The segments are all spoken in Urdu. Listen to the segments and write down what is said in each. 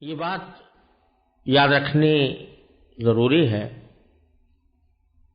یہ بات یاد رکھنی ضروری ہے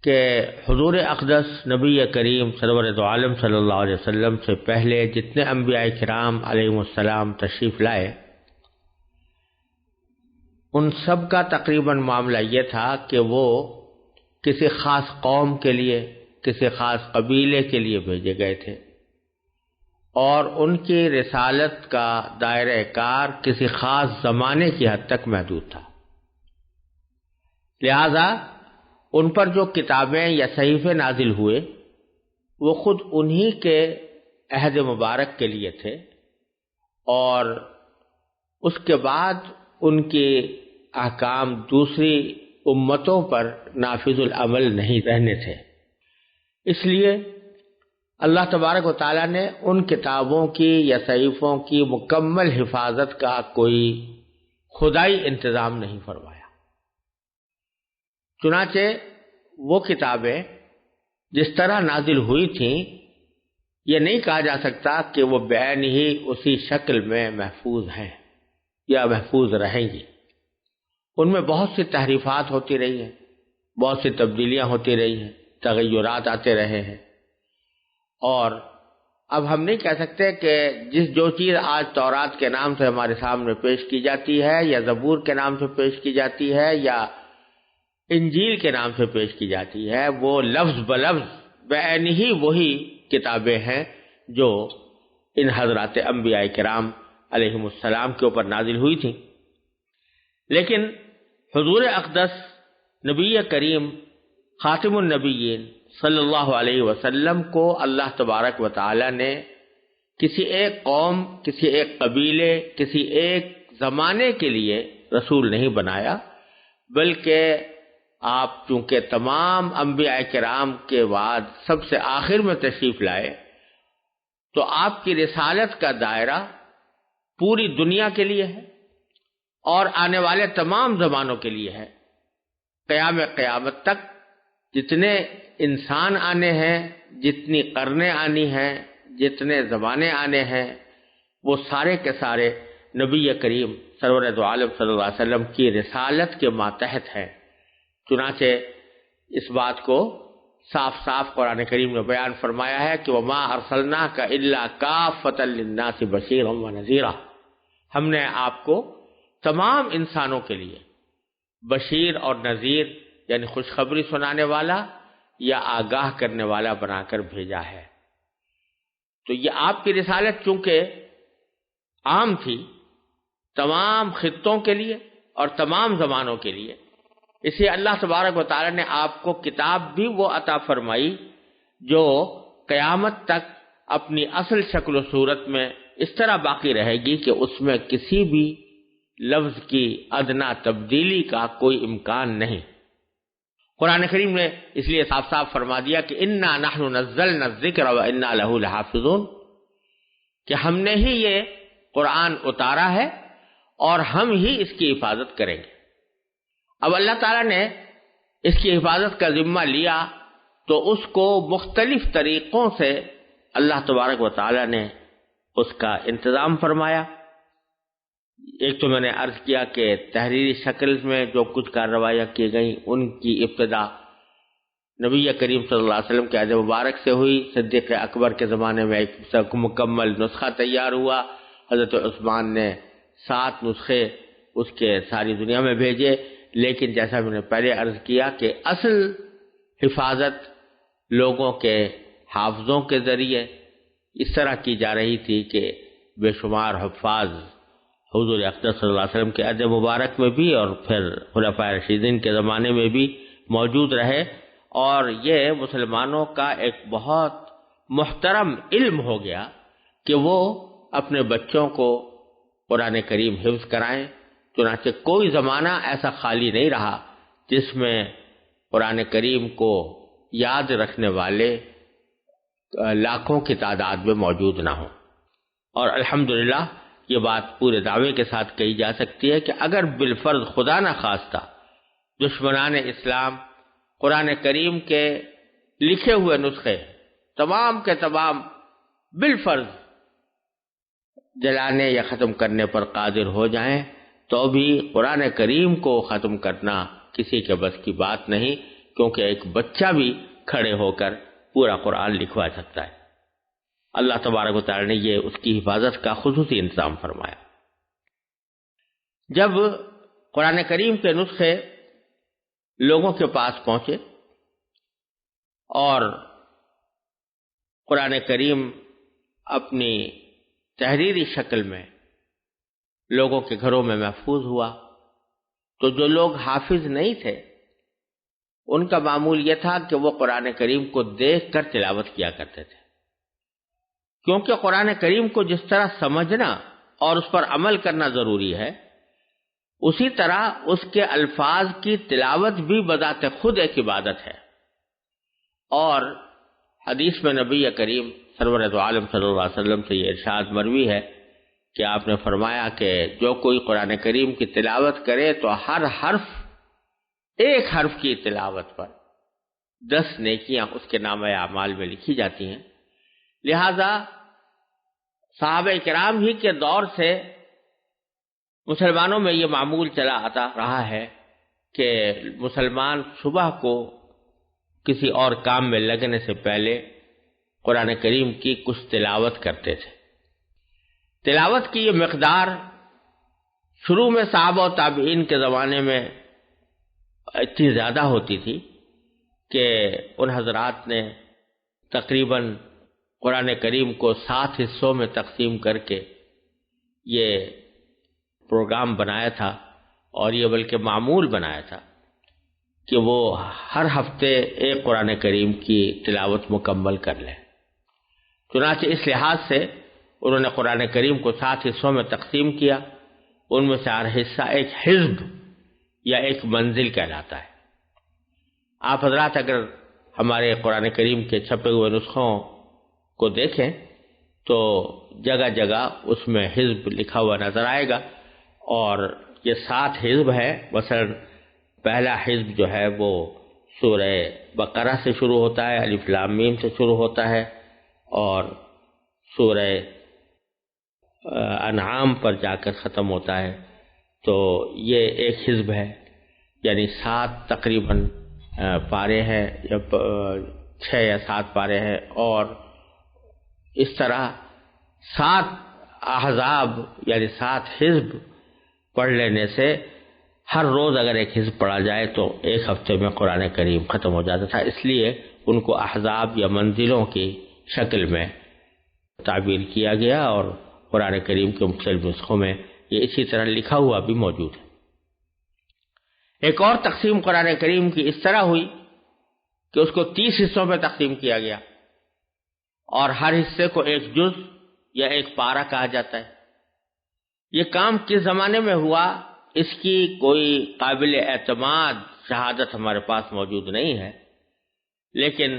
کہ حضور اقدس نبی کریم سرور دو عالم صلی اللہ علیہ وسلم سے پہلے جتنے انبیاء کرام علیہم السلام تشریف لائے، ان سب کا تقریباً معاملہ یہ تھا کہ وہ کسی خاص قوم کے لیے، کسی خاص قبیلے کے لیے بھیجے گئے تھے، اور ان کی رسالت کا دائرہ کار کسی خاص زمانے کی حد تک محدود تھا۔ لہذا ان پر جو کتابیں یا صحیفے نازل ہوئے وہ خود انہی کے عہد مبارک کے لیے تھے، اور اس کے بعد ان کے احکام دوسری امتوں پر نافذ العمل نہیں رہنے تھے۔ اس لیے اللہ تبارک و تعالیٰ نے ان کتابوں کی یا صحیفوں کی مکمل حفاظت کا کوئی خدائی انتظام نہیں فرمایا۔ چنانچہ وہ کتابیں جس طرح نازل ہوئی تھیں، یہ نہیں کہا جا سکتا کہ وہ بعین ہی اسی شکل میں محفوظ ہیں یا محفوظ رہیں گی۔ ان میں بہت سی تحریفات ہوتی رہی ہیں، بہت سی تبدیلیاں ہوتی رہی ہیں، تغیرات آتے رہے ہیں، اور اب ہم نہیں کہہ سکتے کہ جو چیز آج تورات کے نام سے ہمارے سامنے پیش کی جاتی ہے، یا زبور کے نام سے پیش کی جاتی ہے، یا انجیل کے نام سے پیش کی جاتی ہے، وہ لفظ بلفظ بعین ہی وہی کتابیں ہیں جو ان حضرات انبیاء کرام علیہم السلام کے اوپر نازل ہوئی تھیں۔ لیکن حضور اقدس نبی کریم خاتم النبیین صلی اللہ علیہ وسلم کو اللہ تبارک و تعالی نے کسی ایک قوم، کسی ایک قبیلے، کسی ایک زمانے کے لیے رسول نہیں بنایا، بلکہ آپ چونکہ تمام انبیاء کرام کے بعد سب سے آخر میں تشریف لائے، تو آپ کی رسالت کا دائرہ پوری دنیا کے لیے ہے اور آنے والے تمام زمانوں کے لیے ہے۔ قیامت تک جتنے انسان آنے ہیں، جتنی قرنیں آنی ہیں، جتنے زمانے آنے ہیں، وہ سارے کے سارے نبی کریم سرور دو عالم صلی اللہ علیہ وسلم کی رسالت کے ماتحت ہیں۔ چنانچہ اس بات کو صاف صاف قرآن کریم نے بیان فرمایا ہے کہ وَمَا أَرْسَلْنَاكَ إِلَّا كَافَّةً لِلنَّاسِ بَشِيرًا وَنَذِيرًا، ہم نے آپ کو تمام انسانوں کے لیے بشیر اور نذیر یعنی خوشخبری سنانے والا یا آگاہ کرنے والا بنا کر بھیجا ہے۔ تو یہ آپ کی رسالت چونکہ عام تھی تمام خطوں کے لیے اور تمام زمانوں کے لیے، اسی اللہ تبارک و تعالی نے آپ کو کتاب بھی وہ عطا فرمائی جو قیامت تک اپنی اصل شکل و صورت میں اس طرح باقی رہے گی کہ اس میں کسی بھی لفظ کی ادنا تبدیلی کا کوئی امکان نہیں۔ قرآن کریم نے اس لیے صاف صاف فرما دیا کہ انا نحن نزلنا الذکر وانا لہ لحافظون، کہ ہم نے ہی یہ قرآن اتارا ہے اور ہم ہی اس کی حفاظت کریں گے۔ اب اللہ تعالیٰ نے اس کی حفاظت کا ذمہ لیا تو اس کو مختلف طریقوں سے اللہ تبارک و تعالیٰ نے اس کا انتظام فرمایا۔ ایک تو میں نے عرض کیا کہ تحریری شکل میں جو کچھ کارروائیاں کی گئیں ان کی ابتدا نبی کریم صلی اللہ علیہ وسلم کے عہد مبارک سے ہوئی۔ صدیق اکبر کے زمانے میں ایک مکمل نسخہ تیار ہوا، حضرت عثمان نے 7 نسخے اس کے ساری دنیا میں بھیجے، لیکن جیسا میں نے پہلے عرض کیا کہ اصل حفاظت لوگوں کے حافظوں کے ذریعے اس طرح کی جا رہی تھی کہ بے شمار حفاظ حضور اقدس صلی اللہ علیہ وسلم کے عہد مبارک میں بھی اور پھر خلفائے راشدین کے زمانے میں بھی موجود رہے، اور یہ مسلمانوں کا ایک بہت محترم علم ہو گیا کہ وہ اپنے بچوں کو قرآن کریم حفظ کرائیں۔ چنانچہ کوئی زمانہ ایسا خالی نہیں رہا جس میں قرآن کریم کو یاد رکھنے والے لاکھوں کی تعداد میں موجود نہ ہوں۔ اور الحمدللہ یہ بات پورے دعوے کے ساتھ کہی جا سکتی ہے کہ اگر بالفرض خدا نہ خواستہ دشمنان اسلام قرآن کریم کے لکھے ہوئے نسخے تمام کے تمام بالفرض جلانے یا ختم کرنے پر قادر ہو جائیں تو بھی قرآن کریم کو ختم کرنا کسی کے بس کی بات نہیں، کیونکہ ایک بچہ بھی کھڑے ہو کر پورا قرآن لکھوا سکتا ہے۔ اللہ تبارک و تعالی نے یہ اس کی حفاظت کا خصوصی انتظام فرمایا۔ جب قرآن کریم کے نسخے لوگوں کے پاس پہنچے اور قرآن کریم اپنی تحریری شکل میں لوگوں کے گھروں میں محفوظ ہوا، تو جو لوگ حافظ نہیں تھے ان کا معمول یہ تھا کہ وہ قرآن کریم کو دیکھ کر تلاوت کیا کرتے تھے، کیونکہ قرآن کریم کو جس طرح سمجھنا اور اس پر عمل کرنا ضروری ہے، اسی طرح اس کے الفاظ کی تلاوت بھی بذات خود ایک عبادت ہے۔ اور حدیث میں نبی کریم سرور دو عالم صلی اللہ علیہ وسلم سے یہ ارشاد مروی ہے کہ آپ نے فرمایا کہ جو کوئی قرآن کریم کی تلاوت کرے تو ہر حرف، ایک حرف کی تلاوت پر 10 نیکیاں اس کے نامہ اعمال میں لکھی جاتی ہیں۔ لہذا صحابہ کرام ہی کے دور سے مسلمانوں میں یہ معمول چلا آتا رہا ہے کہ مسلمان صبح کو کسی اور کام میں لگنے سے پہلے قرآن کریم کی کچھ تلاوت کرتے تھے۔ تلاوت کی یہ مقدار شروع میں صحابہ و تابعین کے زمانے میں اتنی زیادہ ہوتی تھی کہ ان حضرات نے تقریباً قرآن کریم کو 7 حصوں میں تقسیم کر کے یہ پروگرام بنایا تھا، اور یہ بلکہ معمول بنایا تھا کہ وہ ہر ہفتے ایک قرآن کریم کی تلاوت مکمل کر لیں۔ چنانچہ اس لحاظ سے انہوں نے قرآن کریم کو 7 حصوں میں تقسیم کیا، ان میں سے ہر حصہ ایک حزب یا ایک منزل کہلاتا ہے۔ آپ حضرات اگر ہمارے قرآن کریم کے چھپے ہوئے نسخوں کو دیکھیں تو جگہ جگہ اس میں حزب لکھا ہوا نظر آئے گا، اور یہ 7 حزب ہے۔ مثلا پہلا حزب جو ہے وہ سورہ بقرہ سے شروع ہوتا ہے، الف لام میم سے شروع ہوتا ہے، اور سورہ انعام پر جا کر ختم ہوتا ہے۔ تو یہ ایک حزب ہے، یعنی 7 تقریباً پارے ہیں، یا 6 یا 7 پارے ہیں، اور اس طرح 7 احزاب یعنی 7 حزب پڑھ لینے سے ہر روز اگر ایک حزب پڑھا جائے تو ایک ہفتے میں قرآن کریم ختم ہو جاتا تھا۔ اس لیے ان کو احزاب یا منزلوں کی شکل میں تعبیر کیا گیا، اور قرآن کریم کے مختلف نسخوں میں یہ اسی طرح لکھا ہوا بھی موجود ہے۔ ایک اور تقسیم قرآن کریم کی اس طرح ہوئی کہ اس کو 30 حصوں میں تقسیم کیا گیا، اور ہر حصے کو ایک جز یا ایک پارہ کہا جاتا ہے۔ یہ کام کس زمانے میں ہوا اس کی کوئی قابل اعتماد شہادت ہمارے پاس موجود نہیں ہے، لیکن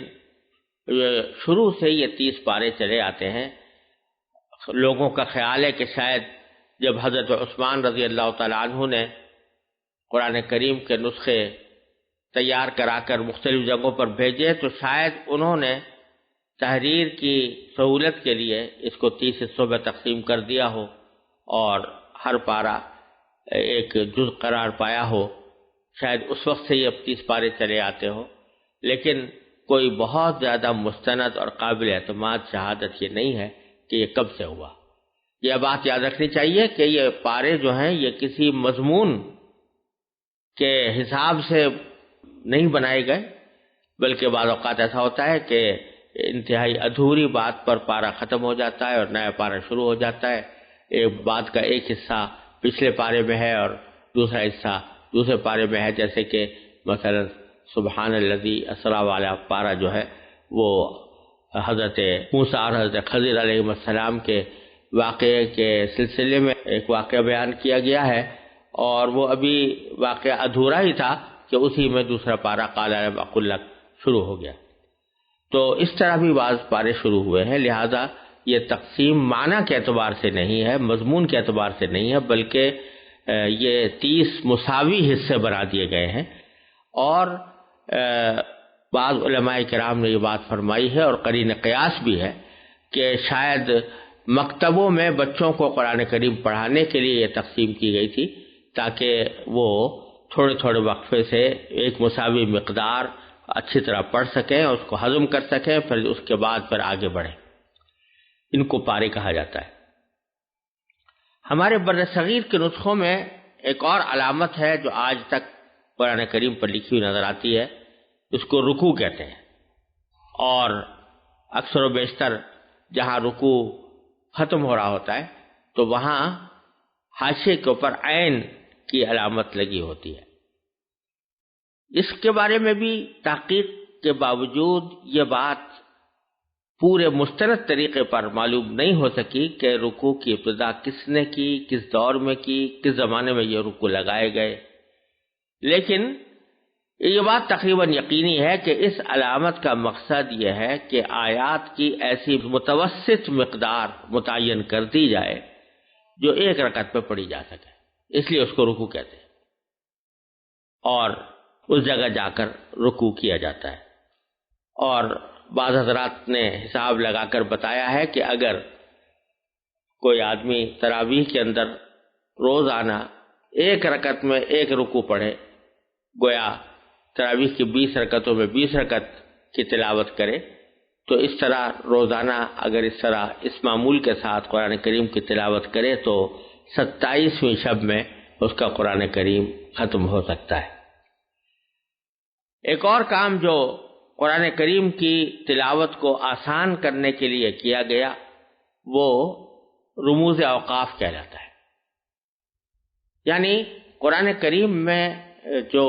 شروع سے یہ 30 پارے چلے آتے ہیں۔ لوگوں کا خیال ہے کہ شاید جب حضرت عثمان رضی اللہ تعالیٰ عنہ نے قرآن کریم کے نسخے تیار کرا کر مختلف جگہوں پر بھیجے تو شاید انہوں نے تحریر کی سہولت کے لیے اس کو 30 حصوں میں تقسیم کر دیا ہو، اور ہر پارہ ایک جز قرار پایا ہو۔ شاید اس وقت سے یہ اب 30 پارے چلے آتے ہو، لیکن کوئی بہت زیادہ مستند اور قابل اعتماد شہادت یہ نہیں ہے کہ یہ کب سے ہوا۔ یہ بات یاد رکھنی چاہیے کہ یہ پارے جو ہیں یہ کسی مضمون کے حساب سے نہیں بنائے گئے، بلکہ بعض اوقات ایسا ہوتا ہے کہ انتہائی ادھوری بات پر پارہ ختم ہو جاتا ہے اور نیا پارہ شروع ہو جاتا ہے۔ ایک بات کا ایک حصہ پچھلے پارے میں ہے اور دوسرا حصہ دوسرے پارے میں ہے، جیسے کہ مثلا سبحان الذی اسریٰ والا پارہ جو ہے وہ حضرت موسیٰ اور حضرت خضر علیہ السلام کے واقعے کے سلسلے میں ایک واقعہ بیان کیا گیا ہے، اور وہ ابھی واقعہ ادھورا ہی تھا کہ اسی میں دوسرا پارہ قال لم اقل لک شروع ہو گیا۔ تو اس طرح بھی بعض پارے شروع ہوئے ہیں، لہذا یہ تقسیم معنی کے اعتبار سے نہیں ہے، مضمون کے اعتبار سے نہیں ہے، بلکہ یہ 30 مساوی حصے بنا دیے گئے ہیں۔ اور بعض علماء کرام نے یہ بات فرمائی ہے، اور قرین قیاس بھی ہے، کہ شاید مکتبوں میں بچوں کو قرآن کریم پڑھانے کے لیے یہ تقسیم کی گئی تھی، تاکہ وہ تھوڑے تھوڑے وقفے سے ایک مساوی مقدار اچھی طرح پڑھ سکیں، اس کو ہضم کر سکیں، پھر اس کے بعد پھر آگے بڑھیں۔ ان کو پارے کہا جاتا ہے۔ ہمارے بر صغیر کے نسخوں میں ایک اور علامت ہے جو آج تک قرآن کریم پر لکھی ہوئی نظر آتی ہے، اس کو رکوع کہتے ہیں، اور اکثر و بیشتر جہاں رکوع ختم ہو رہا ہوتا ہے تو وہاں حاشیے کے اوپر عین کی علامت لگی ہوتی ہے۔ اس کے بارے میں بھی تحقیق کے باوجود یہ بات پورے مستند طریقے پر معلوم نہیں ہو سکی کہ رکوع کی ابتدا کس نے کی، کس دور میں کی، کس زمانے میں یہ رکوع لگائے گئے، لیکن یہ بات تقریباً یقینی ہے کہ اس علامت کا مقصد یہ ہے کہ آیات کی ایسی متوسط مقدار متعین کر دی جائے جو ایک رکعت پہ پڑھی جا سکے، اس لیے اس کو رکوع کہتے ہیں، اور اس جگہ جا کر رکوع کیا جاتا ہے۔ اور بعض حضرات نے حساب لگا کر بتایا ہے کہ اگر کوئی آدمی تراویح کے اندر روزانہ ایک رکعت میں ایک رکوع پڑھے، گویا تراویح کی 20 رکعتوں میں 20 رکعت کی تلاوت کرے، تو اس طرح روزانہ اگر اس طرح اس معمول کے ساتھ قرآن کریم کی تلاوت کرے تو 27ویں شب میں اس کا قرآن کریم ختم ہو سکتا ہے۔ ایک اور کام جو قرآن کریم کی تلاوت کو آسان کرنے کے لیے کیا گیا وہ رموز اوقاف کہلاتا ہے۔ یعنی قرآن کریم میں جو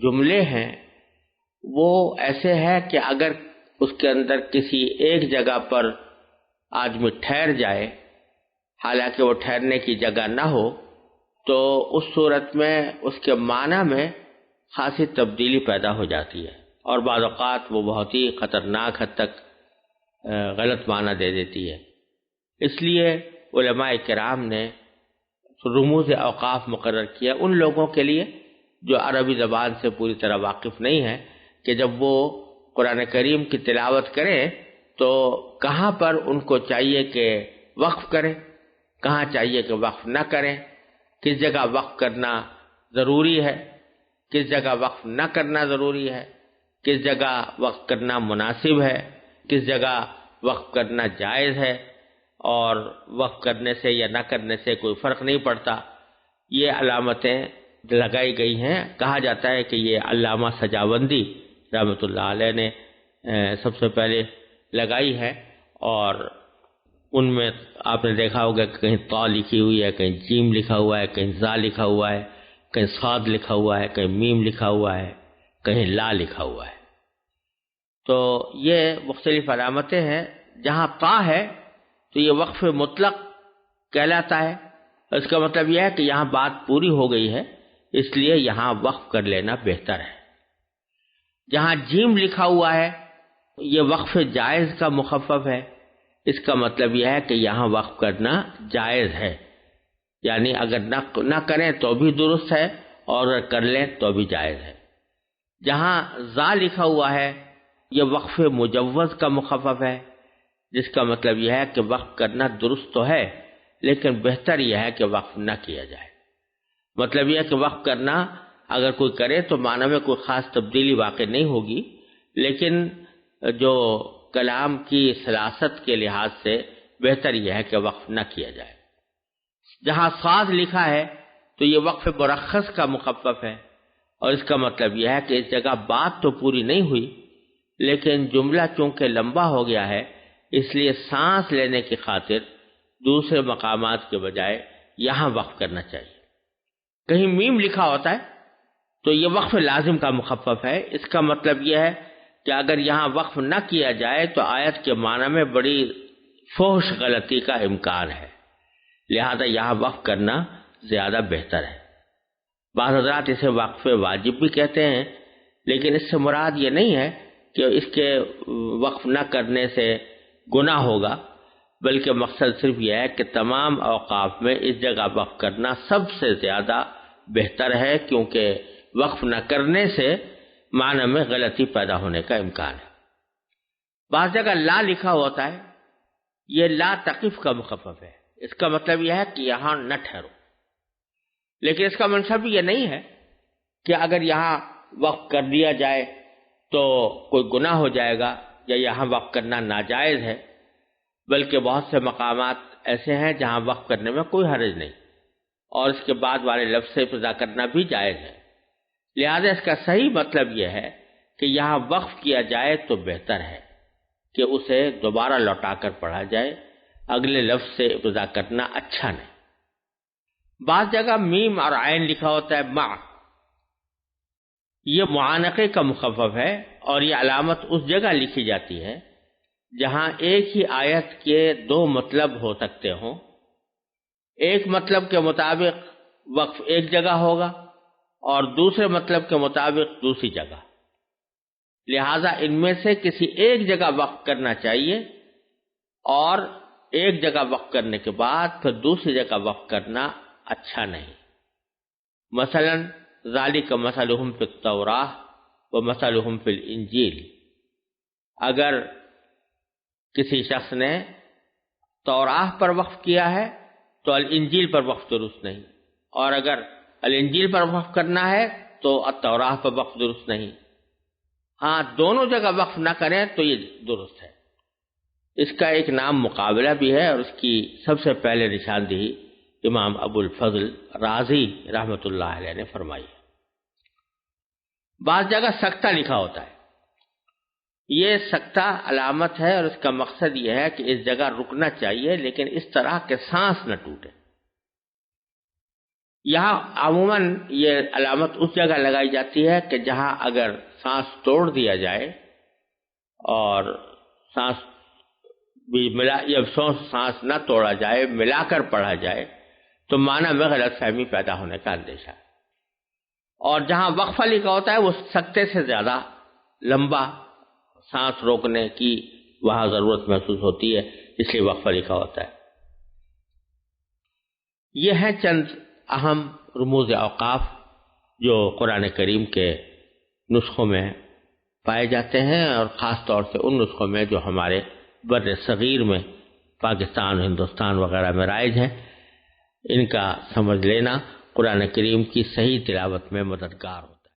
جملے ہیں وہ ایسے ہیں کہ اگر اس کے اندر کسی ایک جگہ پر آدمی ٹھہر جائے حالانکہ وہ ٹھہرنے کی جگہ نہ ہو تو اس صورت میں اس کے معنی میں خاصی تبدیلی پیدا ہو جاتی ہے، اور بعض اوقات وہ بہت ہی خطرناک حد تک غلط معنی دے دیتی ہے۔ اس لیے علماء کرام نے رموز اوقاف مقرر کیا ان لوگوں کے لیے جو عربی زبان سے پوری طرح واقف نہیں ہے، کہ جب وہ قرآن کریم کی تلاوت کریں تو کہاں پر ان کو چاہیے کہ وقف کریں، کہاں چاہیے کہ وقف نہ کریں، کس جگہ وقف کرنا ضروری ہے، کس جگہ وقف نہ کرنا ضروری ہے، کس جگہ وقف کرنا مناسب ہے، کس جگہ وقف کرنا جائز ہے، اور وقف کرنے سے یا نہ کرنے سے کوئی فرق نہیں پڑتا۔ یہ علامتیں لگائی گئی ہیں۔ کہا جاتا ہے کہ یہ علامہ سجاوندی رحمۃ اللہ علیہ نے سب سے پہلے لگائی ہے، اور ان میں آپ نے دیکھا ہوگا کہ کہیں طا لکھی ہوئی ہے، کہیں جیم لکھا ہوا ہے، کہیں زا لکھا ہوا ہے، کہیں صاد لکھا ہوا ہے، کہیں میم لکھا ہوا ہے، کہیں لا لکھا ہوا ہے۔ تو یہ مختلف علامتیں ہیں۔ جہاں طا ہے تو یہ وقف مطلق کہلاتا ہے، اس کا مطلب یہ ہے کہ یہاں بات پوری ہو گئی ہے، اس لیے یہاں وقف کر لینا بہتر ہے۔ جہاں جیم لکھا ہوا ہے یہ وقف جائز کا مخفف ہے، اس کا مطلب یہ ہے کہ یہاں وقف کرنا جائز ہے، یعنی اگر نہ کریں تو بھی درست ہے اور اگر کر لیں تو بھی جائز ہے۔ جہاں زا لکھا ہوا ہے یہ وقف مجوز کا مخفف ہے، جس کا مطلب یہ ہے کہ وقف کرنا درست تو ہے لیکن بہتر یہ ہے کہ وقف نہ کیا جائے۔ مطلب یہ ہے کہ وقف کرنا اگر کوئی کرے تو معنی میں کوئی خاص تبدیلی واقع نہیں ہوگی، لیکن جو کلام کی سلاست کے لحاظ سے بہتر یہ ہے کہ وقف نہ کیا جائے۔ جہاں صاد لکھا ہے تو یہ وقف مرخص کا مخفف ہے، اور اس کا مطلب یہ ہے کہ اس جگہ بات تو پوری نہیں ہوئی لیکن جملہ چونکہ لمبا ہو گیا ہے اس لیے سانس لینے کی خاطر دوسرے مقامات کے بجائے یہاں وقف کرنا چاہیے۔ کہیں میم لکھا ہوتا ہے تو یہ وقف لازم کا مخفف ہے، اس کا مطلب یہ ہے کہ اگر یہاں وقف نہ کیا جائے تو آیت کے معنی میں بڑی فحش غلطی کا امکان ہے، لہذا یہاں وقف کرنا زیادہ بہتر ہے۔ بعض حضرات اسے وقف واجب بھی کہتے ہیں، لیکن اس سے مراد یہ نہیں ہے کہ اس کے وقف نہ کرنے سے گناہ ہوگا، بلکہ مقصد صرف یہ ہے کہ تمام اوقاف میں اس جگہ وقف کرنا سب سے زیادہ بہتر ہے، کیونکہ وقف نہ کرنے سے معنی میں غلطی پیدا ہونے کا امکان ہے۔ بعض جگہ لا لکھا ہوتا ہے، یہ لا تقف کا مخفف ہے، اس کا مطلب یہ ہے کہ یہاں نہ ٹھہرو۔ لیکن اس کا منصب یہ نہیں ہے کہ اگر یہاں وقف کر دیا جائے تو کوئی گناہ ہو جائے گا یا یہاں وقف کرنا ناجائز ہے، بلکہ بہت سے مقامات ایسے ہیں جہاں وقف کرنے میں کوئی حرج نہیں، اور اس کے بعد والے لفظ سے ابتدا کرنا بھی جائز ہے۔ لہذا اس کا صحیح مطلب یہ ہے کہ یہاں وقف کیا جائے تو بہتر ہے کہ اسے دوبارہ لوٹا کر پڑھا جائے، اگلے لفظ سے ابتدا کرنا اچھا نہیں۔ بعض جگہ میم اور عین لکھا ہوتا ہے مع، یہ معانقے کا مخفف ہے، اور یہ علامت اس جگہ لکھی جاتی ہے جہاں ایک ہی آیت کے دو مطلب ہو سکتے ہوں۔ ایک مطلب کے مطابق وقف ایک جگہ ہوگا اور دوسرے مطلب کے مطابق دوسری جگہ، لہذا ان میں سے کسی ایک جگہ وقف کرنا چاہیے، اور ایک جگہ وقف کرنے کے بعد پھر دوسری جگہ وقف کرنا اچھا نہیں۔ مثلا ذالک مثلہم فی التوراۃ ومثلہم فی الانجیل، اگر کسی شخص نے توراۃ پر وقف کیا ہے تو الانجیل پر وقف درست نہیں، اور اگر الانجیل پر وقف کرنا ہے تو التوراۃ پر وقف درست نہیں۔ ہاں دونوں جگہ وقف نہ کریں تو یہ درست ہے۔ اس کا ایک نام مقابلہ بھی ہے، اور اس کی سب سے پہلے نشاندہی امام ابو الفضل رازی رحمۃ اللہ علیہ نے فرمائی ہے۔ بعض جگہ سکتہ لکھا ہوتا ہے، یہ سکتہ علامت ہے، اور اس کا مقصد یہ ہے کہ اس جگہ رکنا چاہیے لیکن اس طرح کہ سانس نہ ٹوٹے۔ یہاں عموماً یہ علامت اس جگہ لگائی جاتی ہے کہ جہاں اگر سانس توڑ دیا جائے اور سانس بھی ملا یا سانس نہ توڑا جائے، ملا کر پڑھا جائے تو معنی میں غلط فہمی پیدا ہونے کا اندیشہ ہے۔ اور جہاں وقفہ لکھا ہوتا ہے وہ سکتے سے زیادہ لمبا سانس روکنے کی وہاں ضرورت محسوس ہوتی ہے، اس لیے وقفہ لکھا ہوتا ہے۔ یہ ہیں چند اہم رموز اوقاف جو قرآن کریم کے نسخوں میں پائے جاتے ہیں، اور خاص طور سے ان نسخوں میں جو ہمارے بر صغیر میں پاکستان، ہندوستان وغیرہ میں رائج ہیں۔ ان کا سمجھ لینا قرآن کریم کی صحیح تلاوت میں مددگار ہو۔